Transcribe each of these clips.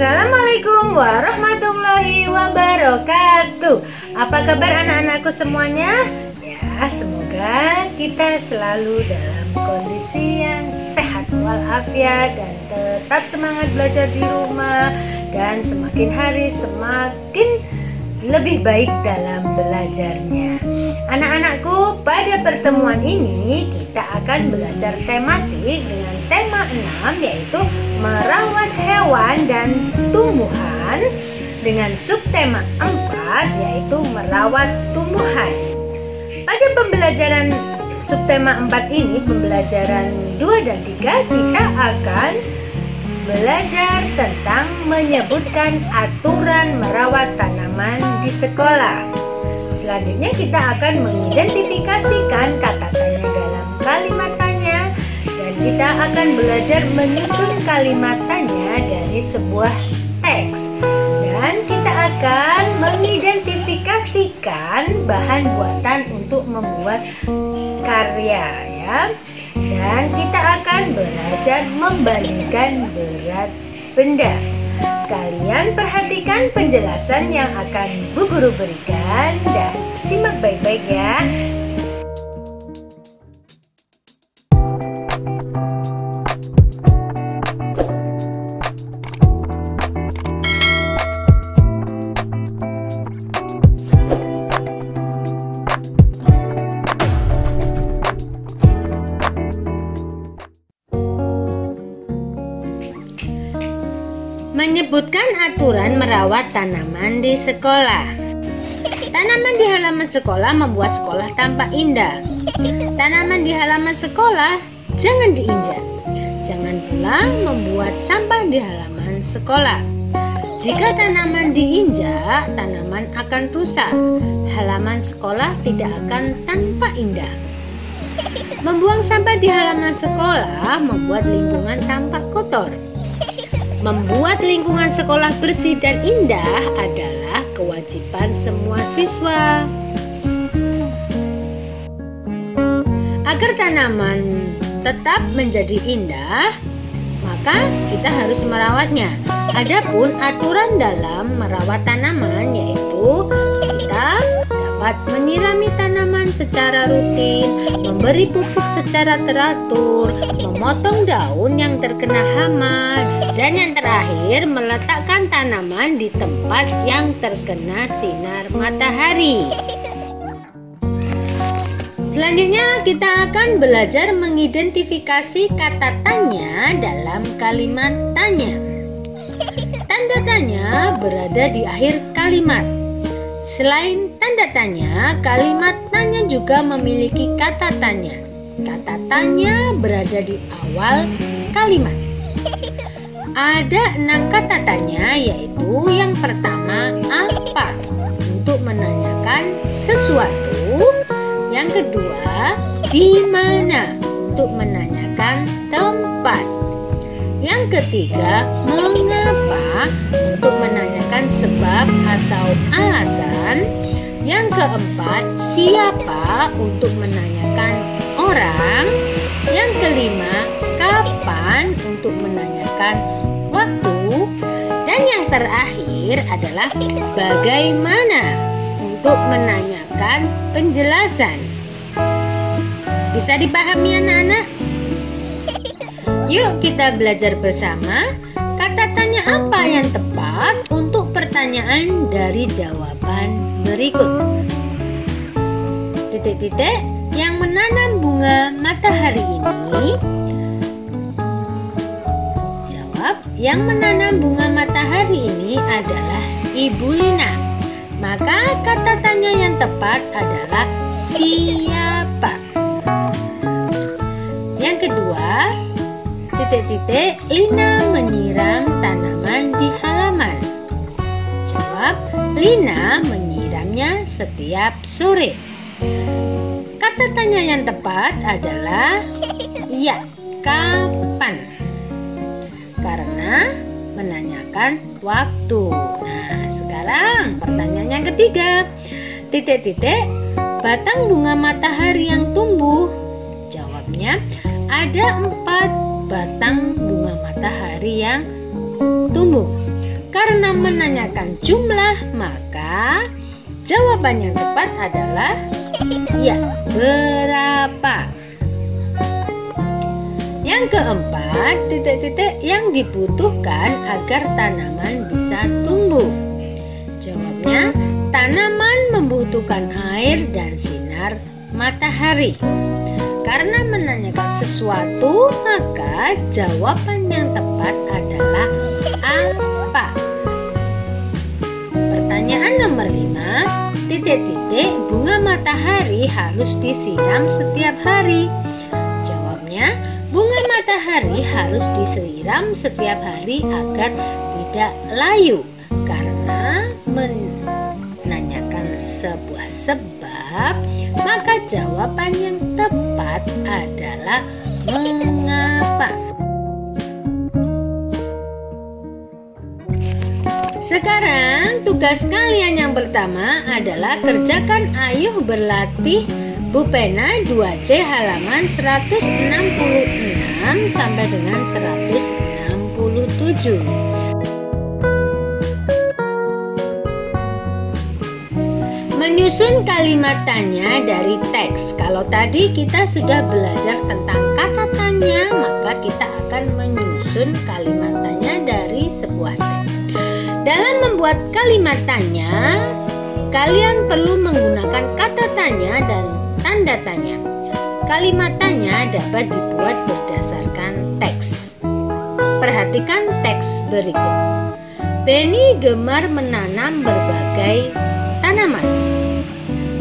Assalamualaikum warahmatullahi wabarakatuh. Apa kabar anak-anakku semuanya? Ya, semoga kita selalu dalam kondisi yang sehat walafiat dan tetap semangat belajar di rumah, dan semakin hari semakin lebih baik dalam belajarnya. Anak-anakku, pada pertemuan ini kita akan belajar tematik dengan tema 6, yaitu merawat hewan dan tumbuhan, dengan subtema 4, yaitu merawat tumbuhan. Pada pembelajaran subtema 4 ini, pembelajaran 2 dan 3, kita akan belajar tentang menyebutkan aturan merawat tanaman di sekolah. Selanjutnya kita akan mengidentifikasikan kata tanya dalam kalimat tanya, dan kita akan belajar menyusun kalimat tanya dari sebuah teks. Dan kita akan mengidentifikasikan bahan buatan untuk membuat karya, ya. Dan kita akan belajar membandingkan berat benda. Kalian perhatikan penjelasan yang akan Bu Guru berikan dan simak baik-baik ya. Menyebutkan aturan merawat tanaman di sekolah. Tanaman di halaman sekolah membuat sekolah tampak indah. Tanaman di halaman sekolah jangan diinjak. Jangan pula membuat sampah di halaman sekolah. Jika tanaman diinjak, tanaman akan rusak. Halaman sekolah tidak akan tampak indah. Membuang sampah di halaman sekolah membuat lingkungan tampak kotor. Membuat lingkungan sekolah bersih dan indah adalah kewajiban semua siswa. Agar tanaman tetap menjadi indah, maka kita harus merawatnya. Adapun aturan dalam merawat tanaman, yaitu kita dapat menyirami tanaman secara rutin, memberi pupuk secara teratur, memotong daun yang terkena hama, dan yang terakhir meletakkan tanaman di tempat yang terkena sinar matahari. Selanjutnya kita akan belajar mengidentifikasi kata tanya dalam kalimat tanya. Tanda tanya berada di akhir kalimat. Selain tanda tanya, kalimat tanya juga memiliki kata tanya. Kata tanya berada di awal kalimat. Ada 6 kata tanya, yaitu yang pertama apa, untuk menanyakan sesuatu. Yang kedua, di mana, untuk menanyakan tempat. Yang ketiga, mengapa, untuk menanyakan sebab atau alasan. Yang keempat, siapa, untuk menanyakan orang. Yang kelima, kapan, untuk menanyakan waktu. Dan yang terakhir adalah bagaimana, untuk menanyakan penjelasan. Bisa dipahami anak-anak? Yuk kita belajar bersama kata tanya apa yang tepat untuk pertanyaan dari jawaban berikut. Titik-titik, yang menanam bunga matahari ini. Jawab, yang menanam bunga matahari ini adalah Ibu Lina. Maka kata tanya yang tepat adalah siapa. Yang kedua, titik-titik, Lina menyiram tanaman di halaman. Jawab, Lina menyiramnya setiap sore. Kata tanya yang tepat adalah ya, kapan? Karena menanyakan waktu. Nah, sekarang pertanyaan yang ketiga. Titik-titik, batang bunga matahari yang tumbuh. Jawabnya, ada 4 batang bunga matahari yang tumbuh. Karena menanyakan jumlah, maka jawaban yang tepat adalah ya, berapa. Yang keempat, titik-titik yang dibutuhkan agar tanaman bisa tumbuh. Jawabnya, tanaman membutuhkan air dan sinar matahari. Karena menanyakan sesuatu, maka jawaban yang tepat adalah apa? Pertanyaan nomor 5, titik-titik bunga matahari harus disiram setiap hari. Jawabnya, bunga matahari harus disiram setiap hari agar tidak layu. Karena menanyakan sebuah sebab, maka jawaban yang tepat adalah mengapa. Sekarang tugas kalian yang pertama adalah kerjakan Ayuh Berlatih Bu Pena 2C halaman 166 sampai dengan 167. Menyusun kalimat tanya dari teks. Kalau tadi kita sudah belajar tentang kata tanya, maka kita akan menyusun kalimat tanya dari sebuah teks. Dalam membuat kalimat tanya, kalian perlu menggunakan kata tanya dan tanda tanya. Kalimat tanya dapat dibuat berdasarkan teks. Perhatikan teks berikut. Benny gemar menanam berbagai tanaman.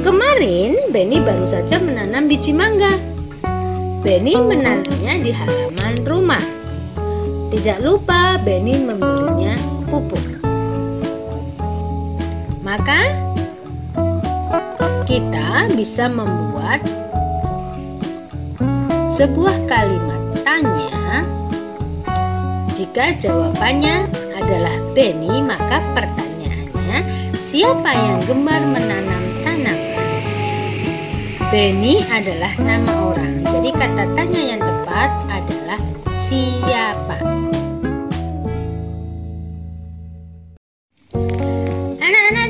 Kemarin Benny baru saja menanam biji mangga. Benny menanamnya di halaman rumah. Tidak lupa Benny memberinya pupuk. Maka kita bisa membuat sebuah kalimat tanya. Jika jawabannya adalah Benny, maka pertanyaannya, siapa yang gemar menanam tanaman? Benny adalah nama orang. Jadi kata tanya yang tepat adalah siapa.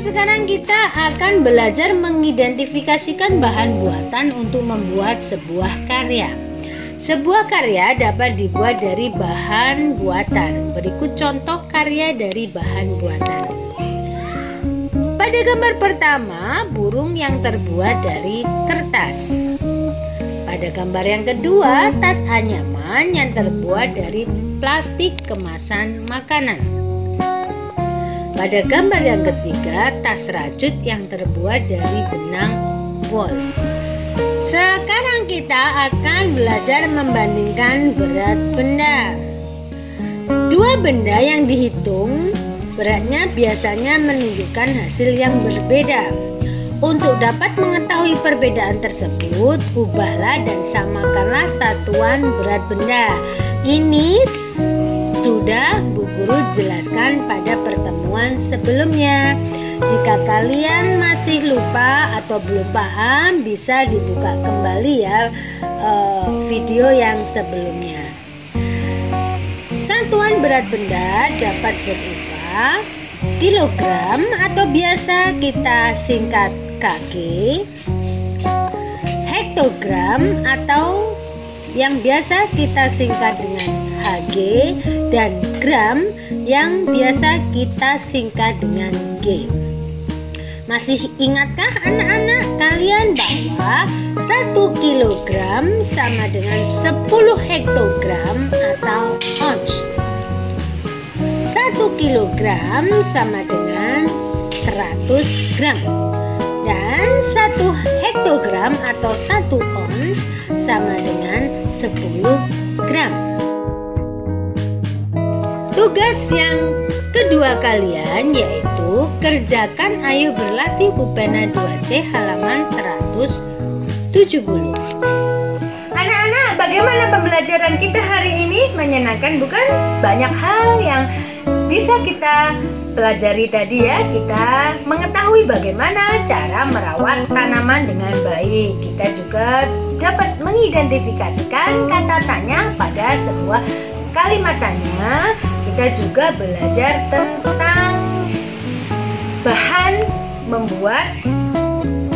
Sekarang kita akan belajar mengidentifikasikan bahan buatan untuk membuat sebuah karya. Sebuah karya dapat dibuat dari bahan buatan. Berikut contoh karya dari bahan buatan. Pada gambar pertama, burung yang terbuat dari kertas. Pada gambar yang kedua, tas anyaman yang terbuat dari plastik kemasan makanan. Pada gambar yang ketiga, tas rajut yang terbuat dari benang wol. Sekarang kita akan belajar membandingkan berat benda. Dua benda yang dihitung beratnya biasanya menunjukkan hasil yang berbeda. Untuk dapat mengetahui perbedaan tersebut, ubahlah dan samakanlah satuan berat benda. Ini sudah Bu Guru jelaskan pada pertemuan sebelumnya. Jika kalian masih lupa atau belum paham, bisa dibuka kembali ya video yang sebelumnya. Satuan berat benda dapat berupa kilogram atau biasa kita singkat KG, hektogram atau yang biasa kita singkat dengan HG, dan gram yang biasa kita singkat dengan G. Masih ingatkah anak-anak kalian bahwa 1 kilogram sama dengan 10 hektogram atau ounce? 1 kilogram sama dengan 100 gram. Dan 1 hektogram atau 1 ounce sama dengan 10 gram. Tugas yang kedua kalian yaitu kerjakan Ayuh Berlatih Bu Pena 2C halaman 170. Anak-anak, bagaimana pembelajaran kita hari ini? Menyenangkan bukan? Banyak hal yang bisa kita pelajari tadi ya. Kita mengetahui bagaimana cara merawat tanaman dengan baik. Kita juga dapat mengidentifikasikan kata tanya pada sebuah kalimat tanya. Kita juga belajar tentang bahan membuat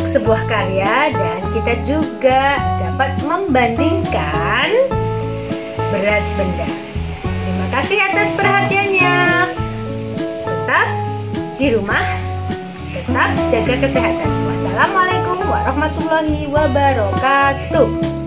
sebuah karya, dan kita juga dapat membandingkan berat benda. Terima kasih atas perhatiannya. Tetap di rumah, tetap jaga kesehatan. Wassalamualaikum warahmatullahi wabarakatuh.